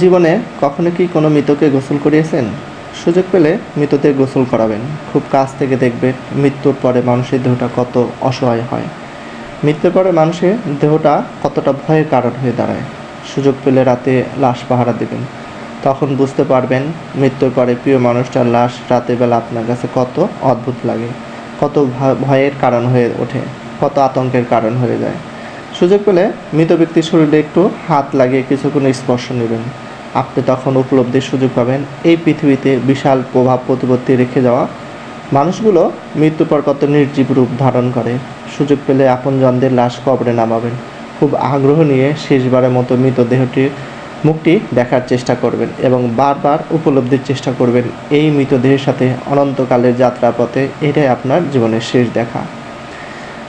জীবনে কখনো কি কোনো মৃতকে গোসল করিয়েছেন? সুযোগ পেলে মৃতদের গোসল করাবেন। খুব কাছ থেকে দেখবেন মৃত্যুর পরে মানুষের দেহটা কত অসহায় হয়। মৃত্যুর পরে মানুষের দেহটা কতটা ভয়ের কারণ হয়ে দাঁড়ায়। সুযোগ পেলে রাতে লাশ পাহারা দেবেন। তখন বুঝতে পারবেন মৃত্যুর পরে প্রিয় মানুষটার লাশ রাতের বেলা আপনার কাছে কত অদ্ভুত লাগে, কত ভয়ের কারণ হয়ে ওঠে, কত আতঙ্কের কারণ হয়ে যায়। সুযোগ পেলে মৃত ব্যক্তির শরীরে একটু হাত লাগিয়ে কিছুক্ষণ স্পর্শ নেবেন। আপনি তখন উপলব্ধির সুযোগ পাবেন এই পৃথিবীতে বিশাল প্রভাব প্রতিপত্তি রেখে যাওয়া মানুষগুলো মৃত্যুর পর কত নির্জীব রূপ ধারণ করে। সুযোগ পেলে আপনজনদের লাশ কবরে নামাবেন। খুব আগ্রহ নিয়ে শেষবারের মতো মৃতদেহটির মুখটি দেখার চেষ্টা করবেন এবং বারবার উপলব্ধির চেষ্টা করবেন এই মৃতদেহের সাথে অনন্তকালের যাত্রাপথে এটাই আপনার জীবনের শেষ দেখা।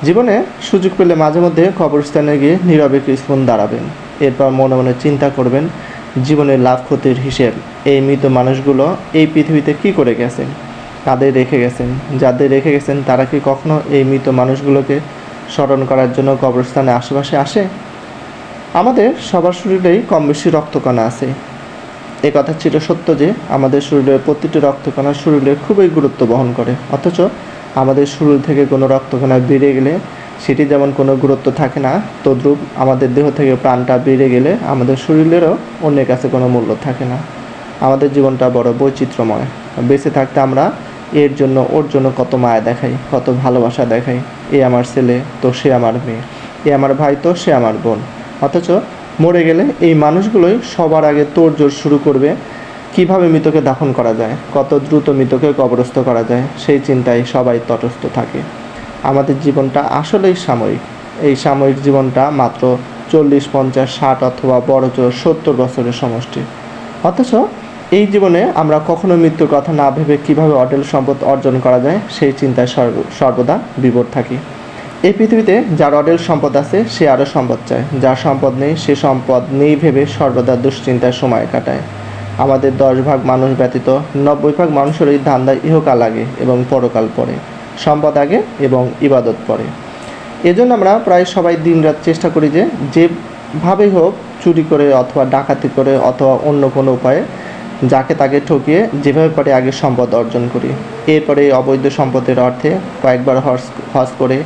জীবনে সুযোগ পেলে মাঝে মধ্যে কবরস্থানে গিয়ে নীরবে কিছুক্ষণ দাঁড়াবেন। এরপর মনে মনে চিন্তা করবেন জীবনের লাভ ক্ষতির হিসেব। এই মৃত মানুষগুলো এই পৃথিবীতে কি করে গেছেন, কাদের রেখে গেছেন, যাদের রেখে গেছেন তারা কি কখনো এই মৃত মানুষগুলোকে স্মরণ করার জন্য কবরস্থানে আশেপাশে আসে? আমাদের সবার শরীরেই কম বেশি রক্তকণা আছে। এ কথা চিরসত্য যে আমাদের শরীরের প্রতিটি রক্তকণা শরীরের খুবই গুরুত্ব বহন করে, অথচ আমাদের শরীর থেকে কোনো রক্তকণা বেড়ে গেলে সেটি যেমন কোনো গুরুত্ব থাকে না, তদ্রূপ আমাদের দেহ থেকে প্রাণটা বেড়ে গেলে আমাদের শরীরেরও অন্যের কাছে কোনো মূল্য থাকে না। আমাদের জীবনটা বড় বৈচিত্র্যময়। বেঁচে থাকতে আমরা এর জন্য ওর জন্য কত মায়া দেখাই, কত ভালোবাসা দেখাই। এ আমার ছেলে তো সে আমার মেয়ে, এ আমার ভাই তো সে আমার বোন। অথচ মরে গেলে এই মানুষগুলোই সবার আগে তোড়জোড় শুরু করবে কিভাবে মৃতকে দাফন করা যায়, কত দ্রুত মৃতকে কবরস্থ করা যায়, সেই চিন্তায় সবাই তটস্থ থাকে। আমাদের জীবনটা আসলেই সাময়িক। এই সাময়িক জীবনটা মাত্র 40, 50, 60 অথবা বড় জোর 70 বছরের সমষ্টি। অথচ এই জীবনে আমরা কখনো মৃত্যুর কথা না ভেবে কীভাবে অঢেল সম্পদ অর্জন করা যায় সেই চিন্তায় সর্বদা বিভোর থাকি। এই পৃথিবীতে যার অঢেল সম্পদ আছে সে আরও সম্পদ চায়, যার সম্পদ নেই সে সম্পদ নেই ভেবে সর্বদা দুশ্চিন্তায় সময় কাটায়। আমাদের 10 ভাগ মানুষ ব্যতীত 90 ভাগ মানুষেরই ধান্দায় ইহকাল আগে এবং পরকাল পরে, সম্পদ আগে এবং ইবাদত পরে। এজন্য আমরা প্রায় সবাই দিনরাত চেষ্টা করি যে যেভাবেই হোক চুরি করে অথবা ডাকাতি করে অথবা অন্য কোনো উপায়ে যাকে তাকে ঠকিয়ে যেভাবে পারে আগে সম্পদ অর্জন করি। এরপরে এই অবৈধ সম্পদের অর্থে কয়েকবার হজ করে,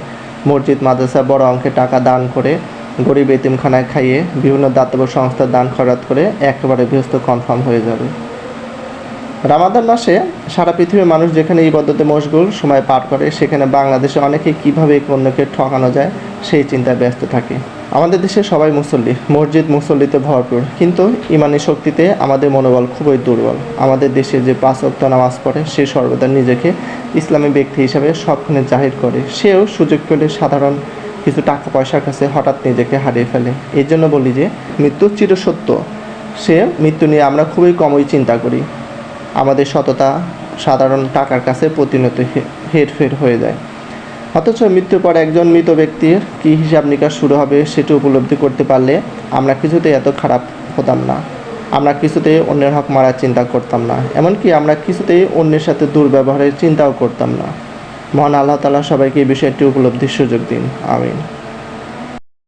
মসজিদ মাদ্রাসা বড় অঙ্কে টাকা দান করে, গরিব এতিমখানায় খাইয়ে, বিভিন্ন দাতব্য সংস্থার দান খয়রাত করে একেবারে গৃহস্থ কনফার্ম হয়ে যাবে। রামাদান মাসে সারা পৃথিবীর মানুষ যেখানে ইবাদতে মশগুল সময় পার করে, সেখানে বাংলাদেশে অনেকেই কীভাবে অন্যকে ঠকানো যায় সেই চিন্তায় ব্যস্ত থাকে। আমাদের দেশে সবাই মুসল্লি, মসজিদ মুসল্লিতে ভরপুর, কিন্তু ইমানি শক্তিতে আমাদের মনোবল খুবই দুর্বল। আমাদের দেশে যে 5 ওয়াক্ত নামাজ পড়ে সে সর্বদা নিজেকে ইসলামী ব্যক্তি হিসাবে সবখানে জাহির করে, সেও সুযোগ পেলে সাধারণ কিছু টাকা পয়সার কাছে হঠাৎ নিজেকে হারিয়ে ফেলে। এই জন্য বলি যে মৃত্যু চিরসত্য, সে মৃত্যু নিয়ে আমরা খুবই কমই চিন্তা করি। আমাদের সততা সাধারণ টাকার কাছে প্রতিনিয়ত হেরফের হয়ে যায়। অথচ মৃত্যুর পর একজন মৃত ব্যক্তির কী হিসাব নিকাশ শুরু হবে সেটি উপলব্ধি করতে পারলে আমরা কিছুতেই এত খারাপ হতাম না, আমরা কিছুতেই অন্যের হক মারার চিন্তা করতাম না, এমনকি আমরা কিছুতেই অন্যের সাথে দুর্ব্যবহারের চিন্তাও করতাম না। মহান আল্লাহ তাআলা সবাইকে এই বিষয়টি উপলব্ধির সুযোগ দিন। আমিন।